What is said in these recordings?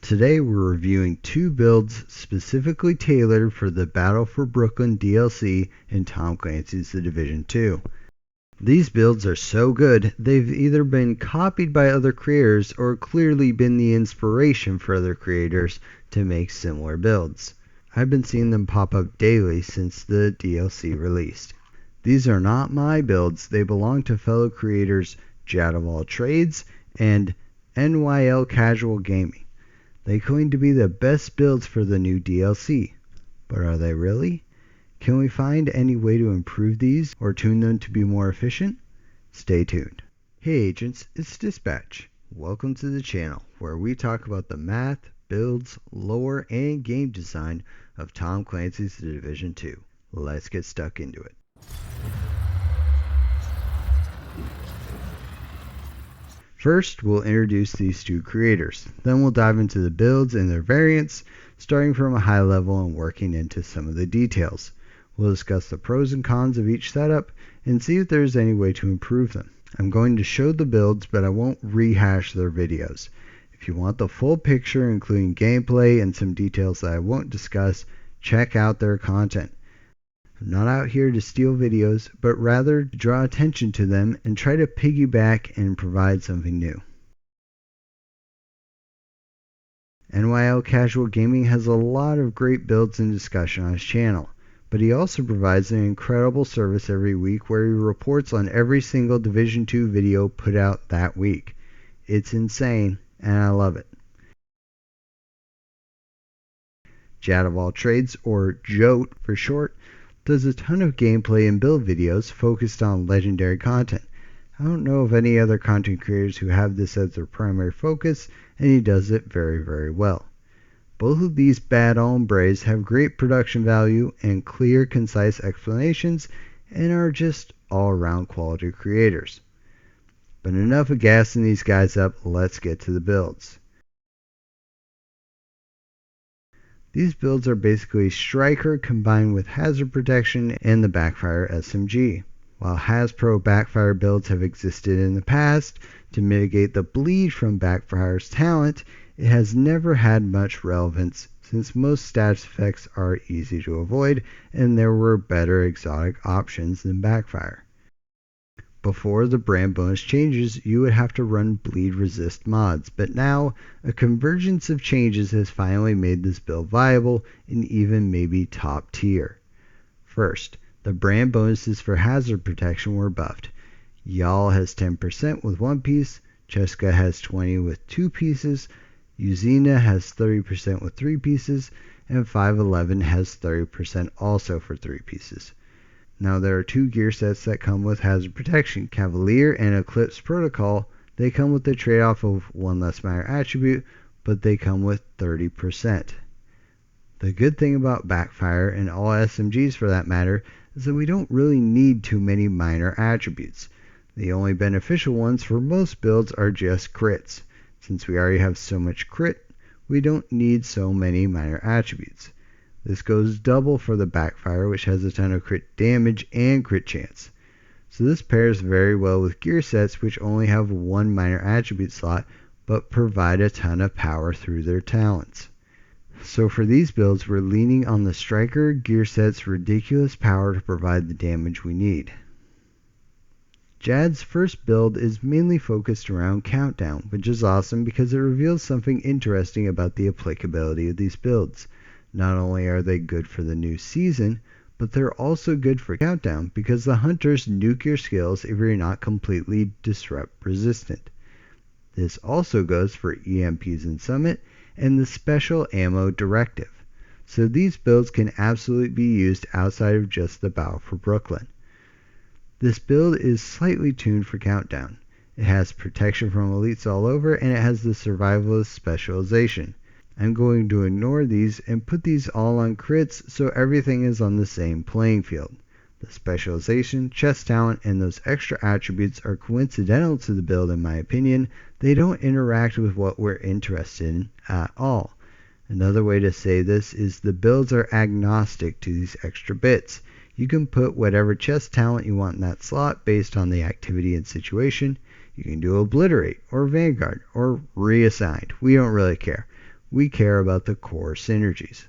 Today we're reviewing 2 builds specifically tailored for the Battle for Brooklyn DLC in Tom Clancy's The Division 2. These builds are so good, they've either been copied by other creators or clearly been the inspiration for other creators to make similar builds. I've been seeing them pop up daily since the DLC released. These are not my builds, they belong to fellow creators Jad of All Trades and NyCasualGaming. They claim to be the best builds for the new DLC, but are they really? Can we find any way to improve these or tune them to be more efficient? Stay tuned. Hey agents, it's Dispatch. Welcome to the channel where we talk about the math, builds, lore, and game design of Tom Clancy's The Division 2. Let's get stuck into it. First, we'll introduce these 2 creators. Then we'll dive into the builds and their variants, starting from a high level and working into some of the details. We'll discuss the pros and cons of each setup and see if there's any way to improve them. I'm going to show the builds, but I won't rehash their videos. If you want the full picture, including gameplay and some details that I won't discuss, check out their content. I'm not out here to steal videos, but rather to draw attention to them and try to piggyback and provide something new. NyCasualGaming has a lot of great builds and discussion on his channel, but he also provides an incredible service every week where he reports on every single Division 2 video put out that week. It's insane, and I love it. Jad of All Trades, or JOT for short, does a ton of gameplay and build videos focused on legendary content. I don't know of any other content creators who have this as their primary focus, and he does it very, very well. Both of these bad hombres have great production value and clear, concise explanations, and are just all-around quality creators. But enough of gassing these guys up, let's get to the builds. These builds are basically Striker combined with Hazard Protection and the Backfire SMG. While Has-Pro Backfire builds have existed in the past to mitigate the bleed from Backfire's talent, it has never had much relevance since most status effects are easy to avoid and there were better exotic options than Backfire. Before the brand bonus changes, you would have to run bleed resist mods, but now a convergence of changes has finally made this build viable and even maybe top tier. First, the brand bonuses for hazard protection were buffed. Y'all has 10% with 1 piece, Cheska has 20 with 2 pieces, Uzina has 30% with 3 pieces, and 511 has 30% also for 3 pieces. Now there are 2 gear sets that come with hazard protection, Cavalier and Eclipse Protocol. They come with the trade-off of 1 less minor attribute, but they come with 30%. The good thing about Backfire, and all SMGs for that matter, is that we don't really need too many minor attributes. The only beneficial ones for most builds are just crits. Since we already have so much crit, we don't need so many minor attributes. This goes double for the Backfire, which has a ton of crit damage and crit chance. So this pairs very well with gear sets which only have 1 minor attribute slot but provide a ton of power through their talents. So for these builds, we're leaning on the Striker gear set's ridiculous power to provide the damage we need. Jad's first build is mainly focused around Countdown, which is awesome because it reveals something interesting about the applicability of these builds. Not only are they good for the new season, but they're also good for Countdown because the hunters nuke your skills if you're not completely disrupt resistant. This also goes for EMPs in Summit and the Special Ammo Directive. So these builds can absolutely be used outside of just the Battle for Brooklyn. This build is slightly tuned for Countdown. It has protection from elites all over and it has the survivalist specialization. I'm going to ignore these and put these all on crits so everything is on the same playing field. The specialization, chest talent, and those extra attributes are coincidental to the build in my opinion. They don't interact with what we're interested in at all. Another way to say this is the builds are agnostic to these extra bits. You can put whatever chest talent you want in that slot based on the activity and situation. You can do Obliterate or Vanguard or Reassigned. We don't really care. we care about the core synergies.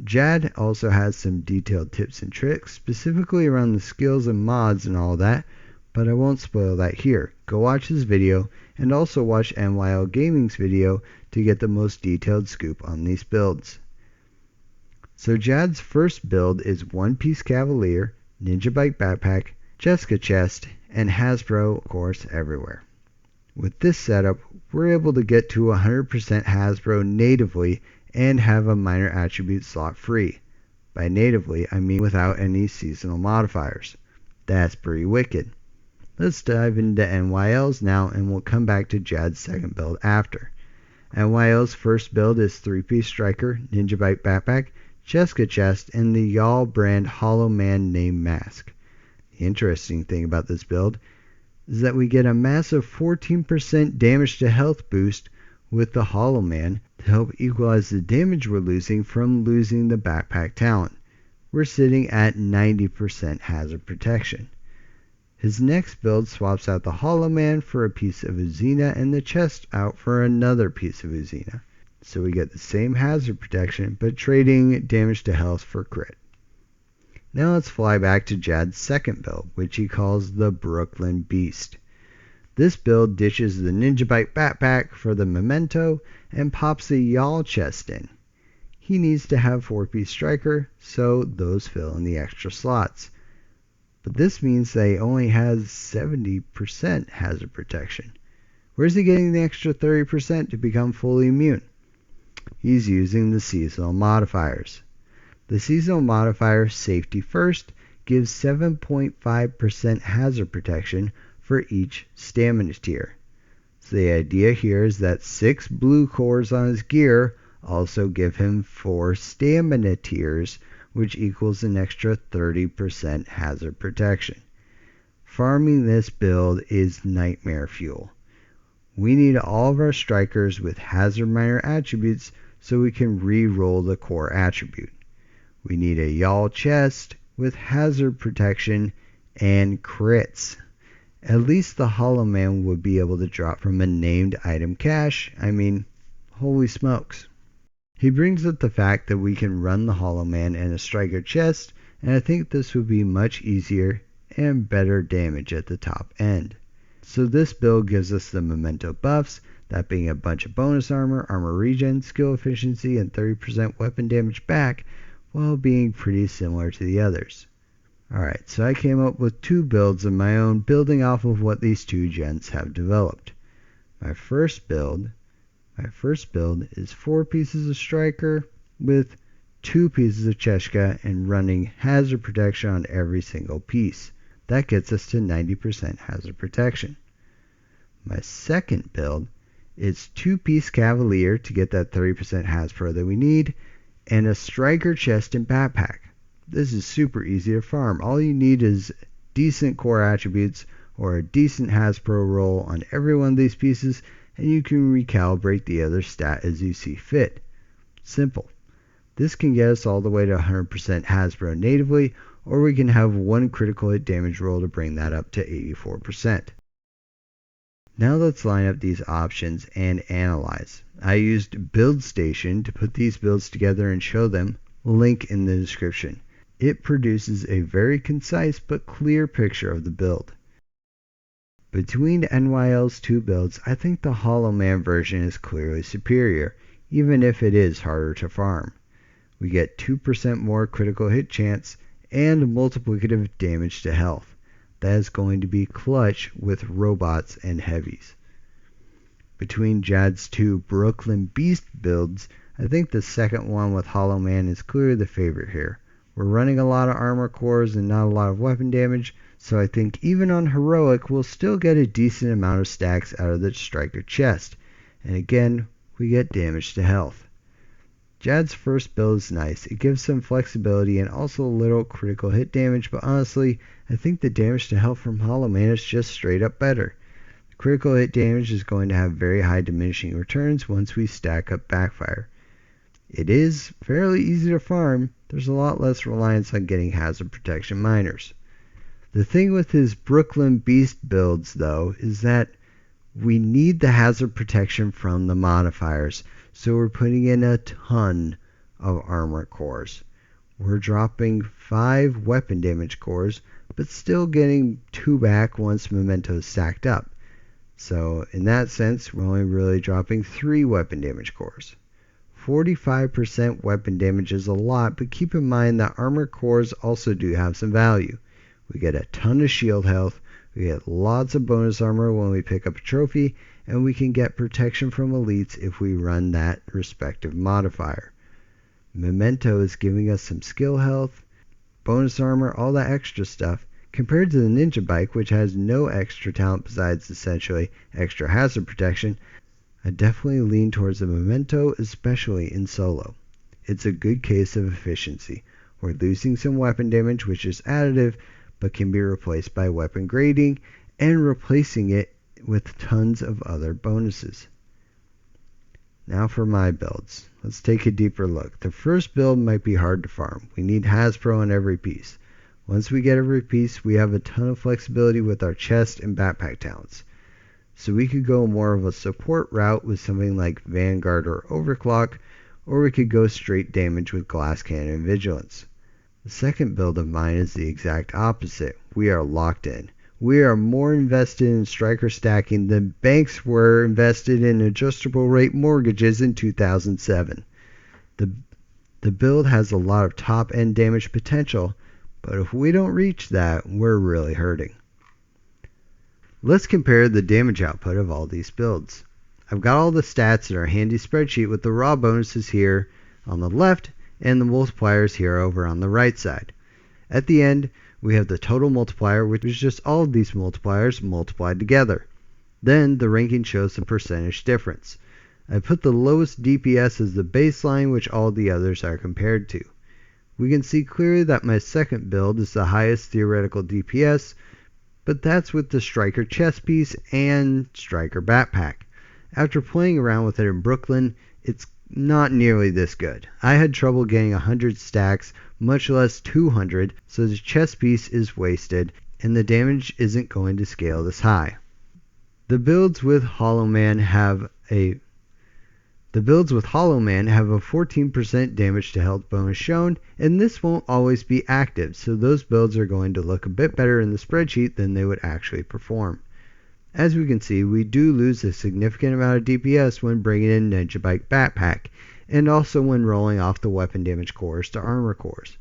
Jad also has some detailed tips and tricks, specifically around the skills and mods and all that, but I won't spoil that here. Go watch his video, and also watch NyCasualGaming's video to get the most detailed scoop on these builds. So Jad's first build is One Piece Cavalier, Ninja Bike Backpack, Jessica Chest, and Hasbro, of course, everywhere. With this setup, we're able to get to 100% Hasbro natively and have a minor attribute slot free. By natively, I mean without any seasonal modifiers. That's pretty wicked. Let's dive into NYL's now, and we'll come back to Jad's second build after. NYL's first build is 3-piece striker, Ninja Bike Backpack, Jessica Chest, and the Y'all brand Hollow Man name mask. The interesting thing about this build is that we get a massive 14% damage to health boost with the Hollow Man to help equalize the damage we're losing from losing the backpack talent. We're sitting at 90% hazard protection. His next build swaps out the Hollow Man for a piece of Uzina and the chest out for another piece of Uzina. So we get the same hazard protection, but trading damage to health for crit. Now let's fly back to Jad's second build, which he calls the Brooklyn Beast. This build ditches the Ninja Bike Backpack for the Memento and pops the Y'all chest in. He needs to have 4-piece striker, so those fill in the extra slots. But this means that he only has 70% hazard protection. Where's he getting the extra 30% to become fully immune? He's using the seasonal modifiers. The seasonal modifier Safety First gives 7.5% hazard protection for each stamina tier. So the idea here is that 6 blue cores on his gear also give him 4 stamina tiers, which equals an extra 30% hazard protection. Farming this build is nightmare fuel. We need all of our strikers with hazard minor attributes so we can re-roll the core attribute. We need a Y'all chest with hazard protection and crits. At least the Hollow Man would be able to drop from a named item cache. I mean, holy smokes. He brings up the fact that we can run the Hollow Man in a striker chest, and I think this would be much easier and better damage at the top end. So this build gives us the Memento buffs, that being a bunch of bonus armor, armor regen, skill efficiency, and 30% weapon damage back, while being pretty similar to the others. Alright, so I came up with 2 builds of my own, building off of what these 2 gents have developed. My first build is 4 pieces of striker with 2 pieces of Cheshka and running hazard protection on every single piece. That gets us to 90% hazard protection. My second build is 2-piece Cavalier to get that 30% Hasbro that we need, and a striker chest and backpack. This is super easy to farm. All you need is decent core attributes or a decent Hasbro roll on every one of these pieces, and you can recalibrate the other stat as you see fit. Simple. This can get us all the way to 100% Hasbro natively, or we can have 1 critical hit damage roll to bring that up to 84%. Now let's line up these options and analyze. I used BuildStation to put these builds together and show them, link in the description. It produces a very concise but clear picture of the build. Between NYL's 2 builds, I think the Hollow Man version is clearly superior, even if it is harder to farm. We get 2% more critical hit chance and multiplicative damage to health. That is going to be clutch with robots and heavies. Between Jad's 2 Brooklyn Beast builds, I think the second one with Hollow Man is clearly the favorite here. We're running a lot of armor cores and not a lot of weapon damage, so I think even on heroic we'll still get a decent amount of stacks out of the striker chest. And again, we get damage to health. Jad's first build is nice. It gives some flexibility and also a little critical hit damage, but honestly, I think the damage to health from Hollow Man is just straight up better. The critical hit damage is going to have very high diminishing returns once we stack up backfire. It is fairly easy to farm. There's a lot less reliance on getting hazard protection minors. The thing with his Brooklyn Beast builds, though, is that we need the hazard protection from the modifiers, so we're putting in a ton of armor cores. We're dropping 5 weapon damage cores, but still getting 2 back once memento is stacked up. So in that sense, we're only really dropping 3 weapon damage cores. 45% weapon damage is a lot, but keep in mind that armor cores also do have some value. We get a ton of shield health, we get lots of bonus armor when we pick up a trophy, and we can get protection from elites if we run that respective modifier. Memento is giving us some skill health, bonus armor, all that extra stuff, compared to the ninja bike, which has no extra talent besides essentially extra hazard protection. I definitely lean towards the memento, especially in solo. It's a good case of efficiency. We're losing some weapon damage, which is additive, but can be replaced by weapon grading, and replacing it with tons of other bonuses. Now for my builds. Let's take a deeper look. The first build might be hard to farm. We need Hasbro on every piece. Once we get every piece, we have a ton of flexibility with our chest and backpack talents. So we could go more of a support route with something like Vanguard or Overclock, or we could go straight damage with Glass Cannon and Vigilance. The second build of mine is the exact opposite. We are locked in. We are more invested in striker stacking than banks were invested in adjustable rate mortgages in 2007. The build has a lot of top end damage potential, but if we don't reach that, we're really hurting. Let's compare the damage output of all these builds. I've got all the stats in our handy spreadsheet with the raw bonuses here on the left and the multipliers here over on the right side. At the end, we have the total multiplier, which is just all of these multipliers multiplied together. Then the ranking shows the percentage difference. I put the lowest DPS as the baseline, which all the others are compared to. We can see clearly that my second build is the highest theoretical DPS, but that's with the striker chest piece and striker backpack. After playing around with it in Brooklyn, it's not nearly this good. I had trouble getting 100 stacks, much less 200, so the chest piece is wasted, and the damage isn't going to scale this high. The builds with Hollow Man have a 14% damage to health bonus shown, and this won't always be active, so those builds are going to look a bit better in the spreadsheet than they would actually perform. As we can see, we do lose a significant amount of DPS when bringing in Ninja Bike Backpack, and also when rolling off the weapon damage cores to armor cores.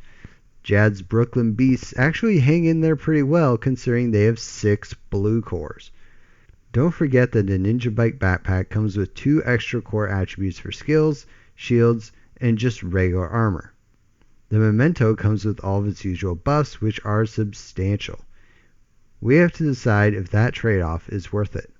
Jad's Brooklyn Beasts actually hang in there pretty well considering they have 6 blue cores. Don't forget that the Ninja Bike Backpack comes with 2 extra core attributes for skills, shields, and just regular armor. The Memento comes with all of its usual buffs, which are substantial. We have to decide if that trade-off is worth it.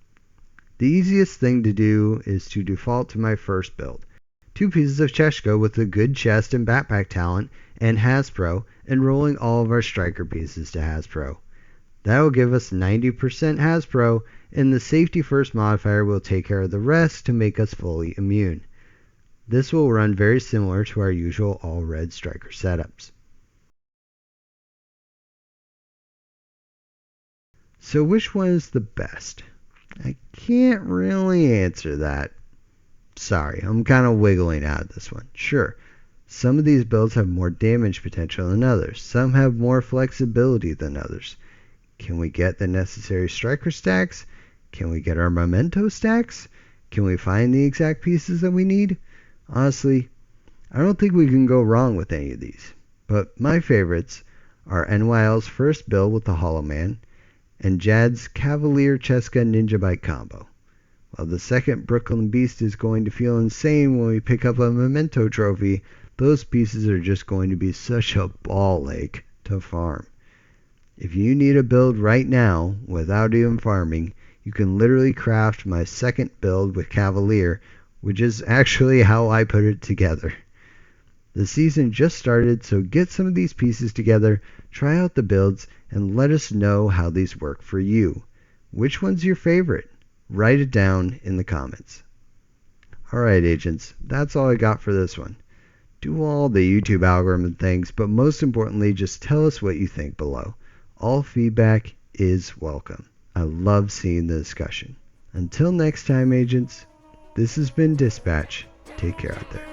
The easiest thing to do is to default to my first build. 2 pieces of Cheshka with a good chest and backpack talent, and Hasbro, and rolling all of our striker pieces to Hasbro. That will give us 90% Hasbro, and the safety first modifier will take care of the rest to make us fully immune. This will run very similar to our usual all red striker setups. So which one is the best? I can't really answer that. Sorry, I'm kind of wiggling out of this one. Sure, some of these builds have more damage potential than others. Some have more flexibility than others. Can we get the necessary striker stacks? Can we get our memento stacks? Can we find the exact pieces that we need? Honestly, I don't think we can go wrong with any of these. But my favorites are NYL's first build with the Hollow Man, and Jad's Cavalier Cheska Ninja Bike combo. While the second Brooklyn Beast is going to feel insane when we pick up a memento trophy, those pieces are just going to be such a ball ache to farm. If you need a build right now without even farming, you can literally craft my second build with Cavalier, which is actually how I put it together. The season just started, so get some of these pieces together, try out the builds, and let us know how these work for you. Which one's your favorite? Write it down in the comments. Alright agents, that's all I got for this one. Do all the YouTube algorithm things, but most importantly, just tell us what you think below. All feedback is welcome. I love seeing the discussion. Until next time agents, this has been Dispatch, Take care out there.